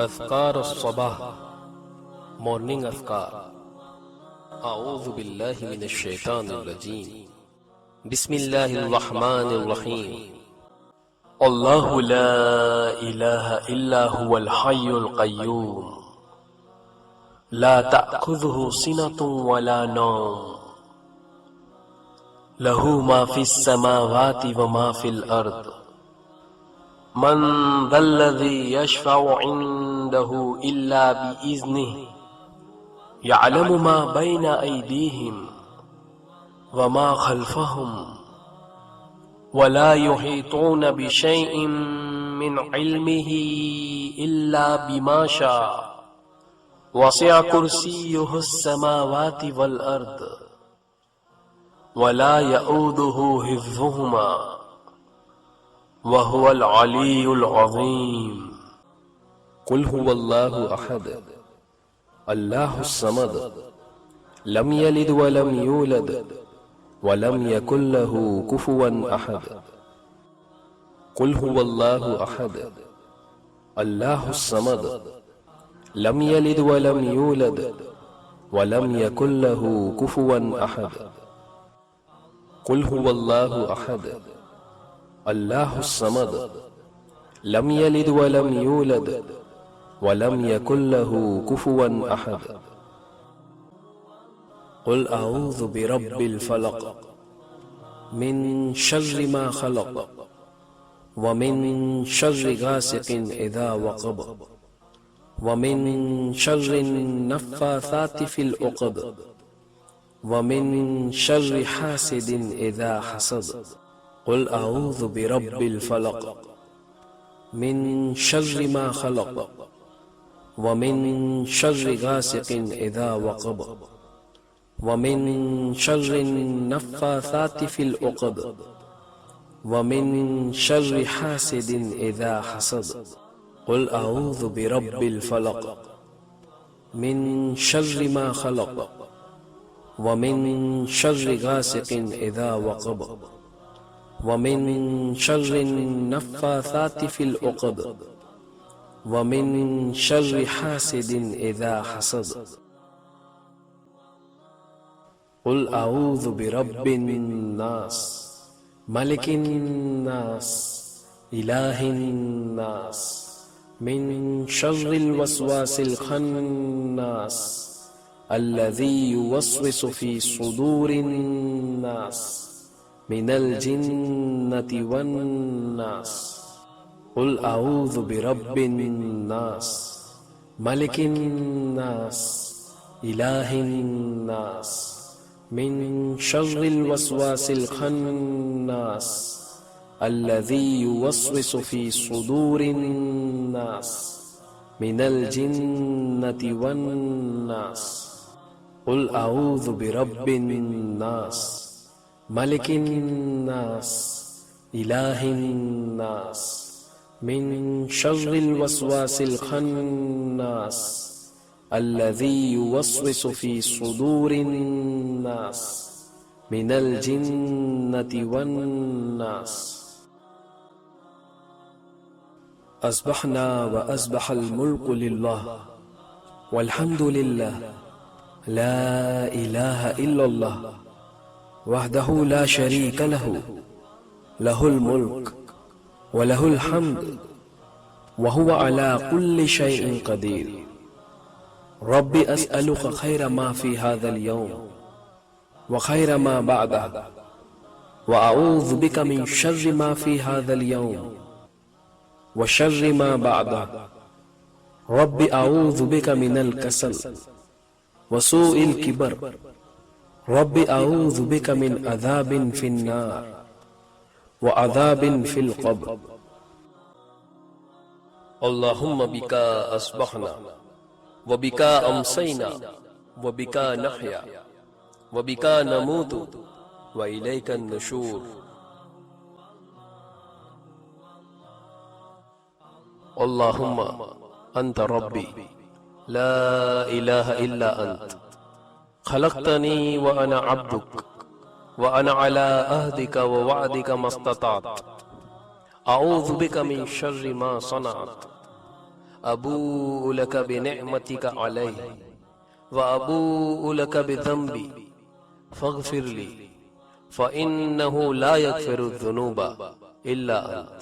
अज़कार अस्सबाह morning अज़कार। अऊज़ु बिल्लाहि मिनश शैतानिर रजीम। बिस्मिल्लाहिर रहमानिर रहीम। अल्लाहु ला इलाहा इल्ला हुवल हय्युल क़य्यूम ला तअख़ुज़ुहु सिनतुन वला नौम लहू मा फ़िस समावाति व मा फ़िल अर्द मन ज़ल्लज़ी यशफ़अु इंदहु इल्ला बिइज़्निहि यअलमु मा बैना अयदीहिम व मा ख़ल्फ़हुम वला युहीतून बिशैइन मिन इल्मिही इल्ला बिमा शाअ वसिअ कुर्सियुहुस समावाति वल अर्द वला यऊदुहु हिफ़्ज़ुहुमा वहुवल अलीयुल अज़ीम। कुल हुवल्लाहु अहद अल्लाहुस समद लम यलिद वलम यूलद वलम यकुल लहू कुफुवन अहद। कुल हुवल्लाहु अहद अल्लाहुस समद लम यलिद वलम यूलद वलम यकुल लहू कुफुवन अहद। कुल हुवल्लाहु अहद अल्लाहुस समद लम यलिद वलम यूलद वलम यकुल लहू कुफुवन अहद। कुल अऊज़ु बिरब्बिल फलक मिन शर्रि मा खलक व मिन शर्रि गासिकिन इज़ा वक़ब व मिन शर्रिन नफ़्फ़ासाति फ़िल उक़द व मिन शर्रि हासिदिन इज़ा हसद। कुल अऊज़ु बिरब्बिल फलक मिन शर्रि मा खलक व मिन शर्रि गासिकिन इज़ा वक़ब व मिन शर्रिन नफ़्फ़ासाति फ़िल उक़द व मिन शर्रि हासिदिन इज़ा हसद। कुल अऊज़ु बिरब्बिल फलक मिन शर्रि मा खलक व मिन शर्रि गासिकिन इज़ा वक़ब व मिन शर्रिन नफ़्फ़ासाति फ़िल उक़द व मिन शर्रि हासिदिन इज़ा हसद। कुल अऊज़ु बिरब्बिन नास मलिकिन नास इलाहिन नास मिन शर्रिल वस्वासिल खन्नास अल्लज़ी युवस्विसु फ़ी सुदूरिन नास मिनल जिन्नति वन नास। कुल अऊज़ु बिरब्बिन नास मलिकिन नास इलाहिन नास मिन शर्रिल वस्वासिल खन्नास अल्लज़ी युवस्विसु फ़ी सुदूरिन नास मिनल जिन्नति वन नास। कुल अऊज़ु बिरब्बिन नास मलिकिन नास इलाहिन नास मिन शर्रिल वस्वासिल खन्नास अल्लज़ी युवस्विसु फ़ी सुदूरिन नास मिनल जिन्नति वन नास। अस्बहना व अस्बहल मुल्कु लिल्लाह वल्हम्दुलिल्लाह ला इलाहा इल्लल्लाह वहदहु ला शरीक लहु लहुल मुल्क व लहुल हम्द व हुवा अला कुल्लि शैइन क़दीर। रब्बि अस्अलुका खैरा मा फ़ी हाज़ल यौम व खैरा मा बअदह व अऊज़ु बिका मिन शर्रि मा फ़ी हाज़ल यौम व शर्रि मा बअदह। रब्बि अऊज़ु बिका मिनल कसल व सूइल किबर। रब्बि अऊज़ु बिका मिन अज़ाबिन फ़िन्नार व अज़ाबिन फ़िल क़ब्र। अल्लाहुम्मा बिका अस्बहना व बिका अमसैना व बिका नहया व बिका नमूतु व इलैकन नुशूर। अल्लाहुम्मा अंत रब्बी ला इलाहा इल्ला अंत खलक़तनी व अना अब्दुक व अना अला अहदिका व वअदिका मस्तताअत अऊज़ु बिका मिन शर्रि मा सनअत अबूउ लक बिनिअमतिका अलैहि व अबूउ लक बिज़ंबी फ़ग़फ़िरली फ़इन्नहु ला यग़फ़िरुज़्ज़ुनूबा इल्ला अंत।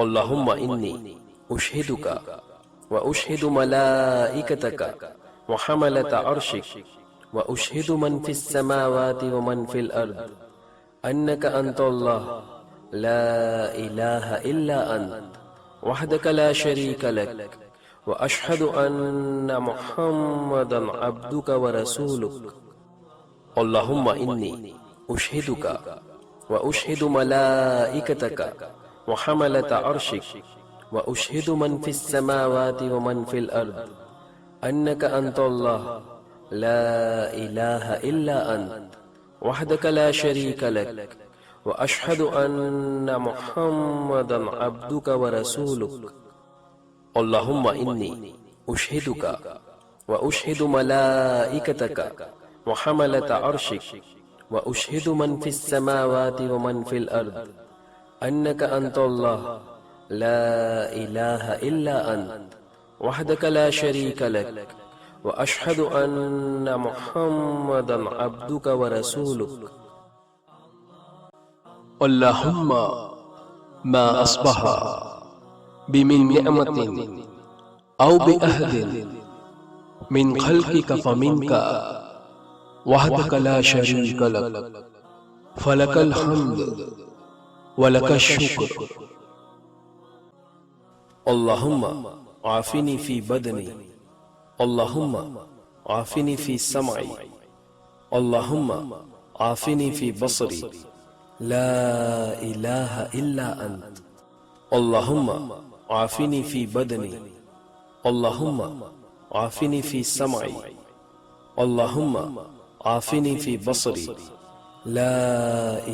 अल्लाहुम्मा इन्नी उशहिदुका व उशहिदु मलाइकतका व हमलत अर्शिक व उशहिदु मन फिस समावाति व मन फिल अर्द अन्नका अंतल्लाह ला इलाहा इल्ला अंत वहदका ला शरीका लक व अशहदु अन्ना मुहम्मदन अब्दुका व रसूलुक। अल्लाहुम्मा इन्नी उशहिदुका व उशहिदु मलाइकतका व हमलत अर्शिक व उशहिदु मन फिस समावाति व मन फिल अर्द अन्नका अंतल्लाह ला इलाहा इल्ला अंत वहदका ला शरीका लक व अशहदु अन्ना मुहम्मदन अब्दुका व रसूलुक। अल्लाहुम्मा इन्नी उशहिदुका व उशहिदु मलाइकतका व हमलत अर्शिक व उशहिदु मन फिस समावाति व मन फिल अर्द अन्नका अंतल्लाह ला इलाहा इल्ला अंत वहदका ला शरीका लक व अशहदु अन्ना मुहम्मदन अब्दुका व रसूलुक। अल्लाहुम्मा मा अस्बहा बिमिन निअमतिन औ बिअहदिन मिन खल्किका फमिनका वहदका ला शरीका लक फलकल हम्द व लकश शुक्र। अल्लाहुम्मा आफिनी फी बदनी अल्लाहुम्मा आफिनी फी समई अल्लाहुम्मा आफिनी फी बसरी ला इलाहा इल्ला अंत। अल्लाहुम्मा आफिनी फी बदनी अल्लाहुम्मा आफिनी फी समई अल्लाहुम्मा आफिनी फी बसरी ला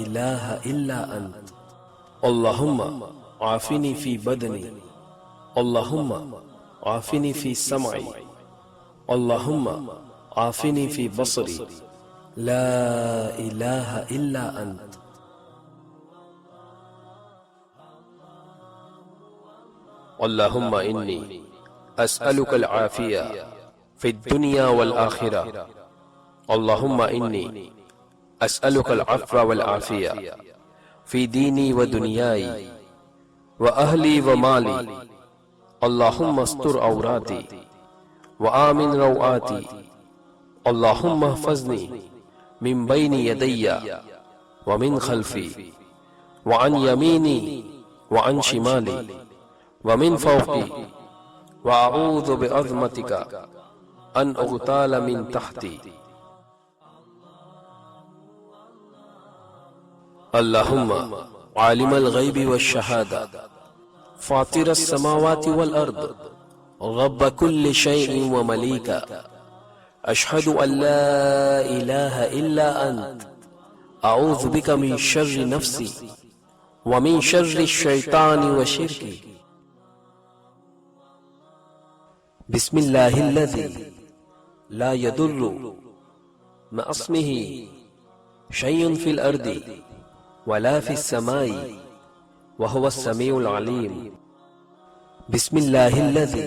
इलाहा इल्ला अंत। अल्लाहुम्मा आफिनी फी बदनी अल्लाहुम्मा आफिनी फी समई अल्लाहुम्मा आफिनी फी बसरी ला इलाहा इल्ला अंत। अल्लाहुम्मा इन्नी अस्अलुकल आफिया फिद दुनिया वल आखिरा। अल्लाहुम्मा इन्नी अस्अलुकल अफ़्व वल आफिया फी दीनी व दुनियाई व अहली व माली। अल्लाहुम्मा अस्तुर औराती व आमिन रौआती। अल्लाहुम्मा हफ़ज़नी मिन बैनि यदैया व मिन खल्फ़ी व अन यमीनी व अन शिमाली व मिन फ़ौक़ी व अऊज़ु बिअज़मतिका अन उग़ताल मिन तहती। अल्लाहुम्मा आलिमल ग़ैबि वश्शहादा फ़ातिरस समावाति वल अर्द रब्ब कुल्लि शैइन व मलीका अशहदु अल्ला इलाहा इल्ला अंत अऊज़ु बिका मिन शर्रि नफ्सी व मिन शर्रि शैतानी व शिरकी। बिस्मिल्लाहिल्लज़ी ला यदुर्रु मा अस्मिही शैउन फिल अर्दी वला फिस समाई व हुवस समीउल अलीम। बिस्मिल्लाहिल्लज़ी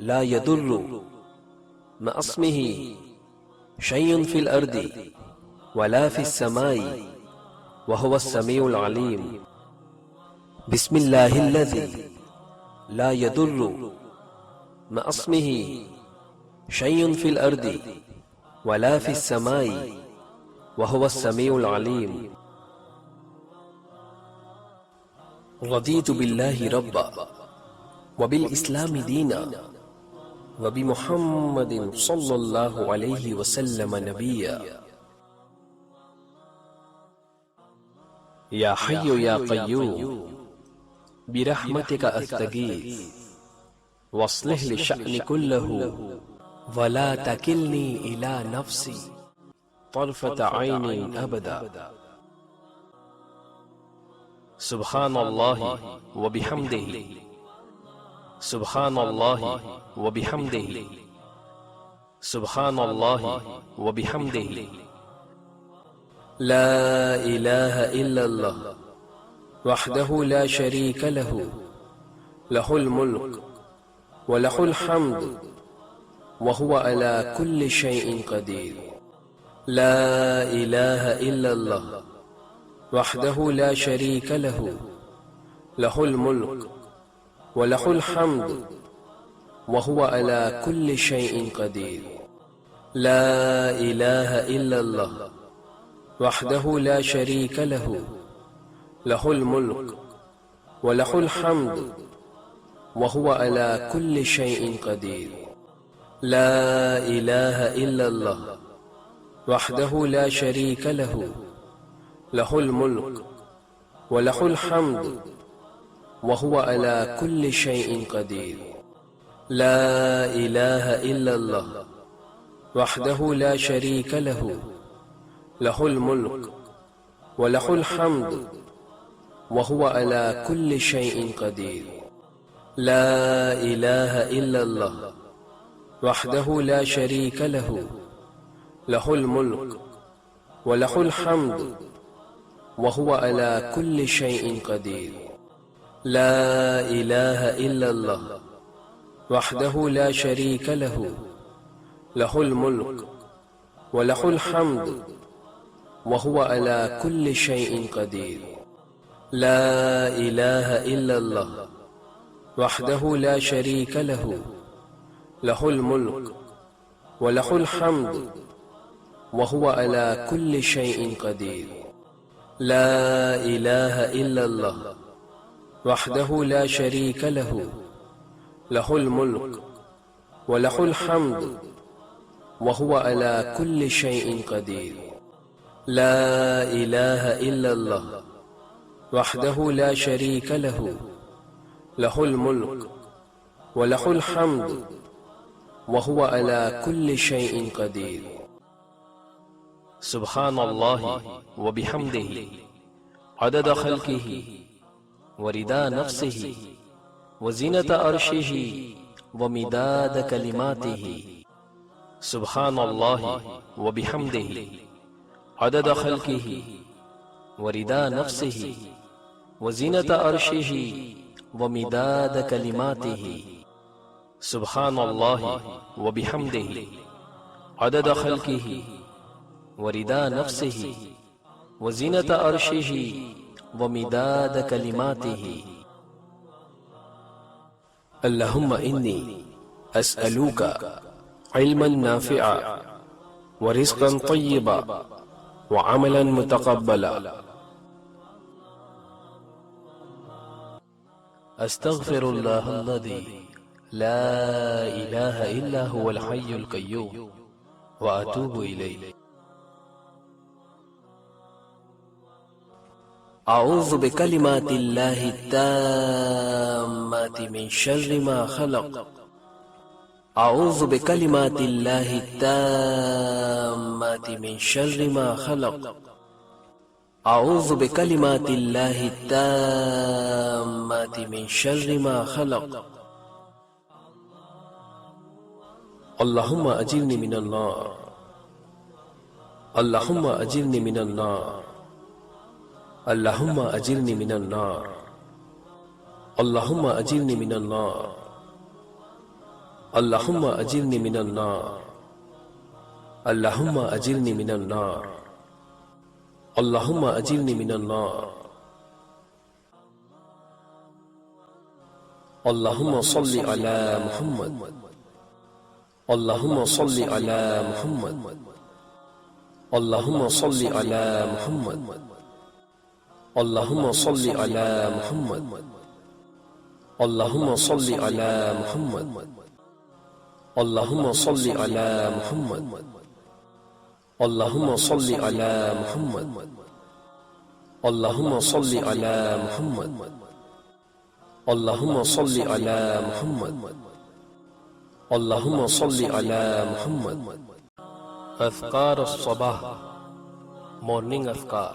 ला यदुर्रु मा अस्मिही शैउन फिल अर्दी वला फिस समाई व हुवस समीउल अलीम। बिस्मिल्लाहिल्लज़ी ला यदुर्रु मा अस्मिही शैउन फिल अर्दी वला फिस समाई व हुवस समीउल अलीम। रदीतु बिल्लाहि रब्बा व बिल इस्लामी दीना व बि मुहम्मदिन सल्लल्लाहु अलैहि वसल्लम नबिय्या। या हय्यु या क़य्यूम बिरहमतिका अस्तगीथ वस्लिह लि शअनी कुल्लहु वला तकिलनी इला नफ्सी तर्फत ऐनी अबदा। सुब्हानल्लाहि व बिहम्दिही सुब्हानल्लाहि व बिहम्दिही सुब्हानल्लाहि व बिहम्दिही ला इलाहा इल्लल्लाह वहदहु ला शरीका लहु लहुल मुल्क व लहुल हम्द व हुवा अला कुल्लि शैइन क़दीर। ला इलाहा इल्लल्लाह वहदहु ला शरीका लहु लहुल मुल्क व लहुल हम्द व हुवा अला कुल्लि शैइन क़दीर। ला इलाहा इल्लल्लाह वहदहु ला शरीका लहु लहुल मुल्क व लहुल हम्द व हुवा अला कुल्लि शैइन क़दीर। ला इलाहा इल्लल्लाह वहदहु ला शरीका लहु लहुल मुल्क व लहुल हम्द व हुवा अला कुल्लि शैइन क़दीर। ला इलाहा इल्लल्लाह वहदहु ला शरीका लहु लहुल मुल्क व लहुल हम्द व हुवा अला कुल्लि शैइन क़दीर। ला इलाहा इल्लल्लाह वहदहु ला शरीका लहु लहुल मुल्क व लहुल हम्द व हुवा अला कुल्लि शैइन क़दीर। ला इलाहा इल्लल्लाह वहदहु ला शरीका लहु लहुल मुल्क व लहुल हम्द व हुवा अला कुल्लि शैइन क़दीर। ला इलाहा इल्लल्लाह वहदहु ला शरीका लहु लहुल मुल्क व लहुल हम्द व हुवा अला कुल्लि शैइन क़दीर। ला इलाहा इल्लल्लाह वहदहु ला शरीका लहु लहुल मुल्क व लहुल हम्द व हुवा अला कुल्लि शैइन क़दीर। ला इलाहा इल्लल्लाह वहदहु ला शरीका लहु लहुल मुल्क व लहुल हम्द व हुवा अला कुल्लि शैइन क़दीर। सुब्हानल्लाहि व बिहम्दिही अदद खल्क़िही व रिदा नफ्सिही व ज़ीनत अर्शिही व मिदाद कलिमातिही। सुब्हानल्लाहि व बिहम्दिही अदद खल्क़िही व रिदा नफ्सिही व ज़ीनत अर्शिही व मिदाद कलिमातिही। सुब्हानल्लाहि व बिहम्दिही अदद खल्क़िही व रिदा नफ्सिही व ज़ीनत अर्शिही व मिदाद कलिमातिही। अल्लाहुम्मा इन्नी अस्अलुका इल्मन नाफ़िअ व रिज़्क़न तय्यबा व अमलन मुतक़ब्बला। अस्तग़फ़िरुल्लाहल्लज़ी ला इलाहा इल्ला हुवल हय्युल क़य्यूम व अतूबु इलैहि। अऊज़ु बिकलिमातिल्लाहि ताम्माति मिन शर्रि मा खलक़। अऊज़ु बिकलिमातिल्लाहि ताम्माति मिन शर्रि मा खलक़। अऊज़ु बिकलिमातिल्लाहि ताम्माति मिन शर्रि मा खलक़। अल्लाहुम्मा अजिरनी मिनन नार। अल्लाहुम्मा अजिरनी मिनन नार। अल्लाहुम्मा अजिरनी मिनन नार। अल्लाहुम्मा अजिरनी मिनन नार। अल्लाहुम्मा अजिरनी मिनन नार। अल्लाहुम्मा अजिरनी मिनन नार। अल्लाहुम्मा अजिरनी मिनन नार। अल्लाहुम्मा सल्लि अला मुहम्मद। अल्लाहुम्मा सल्लि अला मुहम्मद। अल्लाहुम्मा सल्लि अला मुहम्मद। अल्लाहुम्मा सल्लि अला मुहम्मद। अल्लाहुम्मा सल्लि अला मुहम्मद। अल्लाहुम्मा सल्लि अला मुहम्मद। अल्लाहुम्मा सल्लि अला मुहम्मद। अल्लाहुम्मा सल्लि अला मुहम्मद। अल्लाहुम्मा सल्लि अला मुहम्मद। अल्लाहुम्मा सल्लि अला मुहम्मद। अज़कार अस्सबाह, मॉर्निंग अज़कार।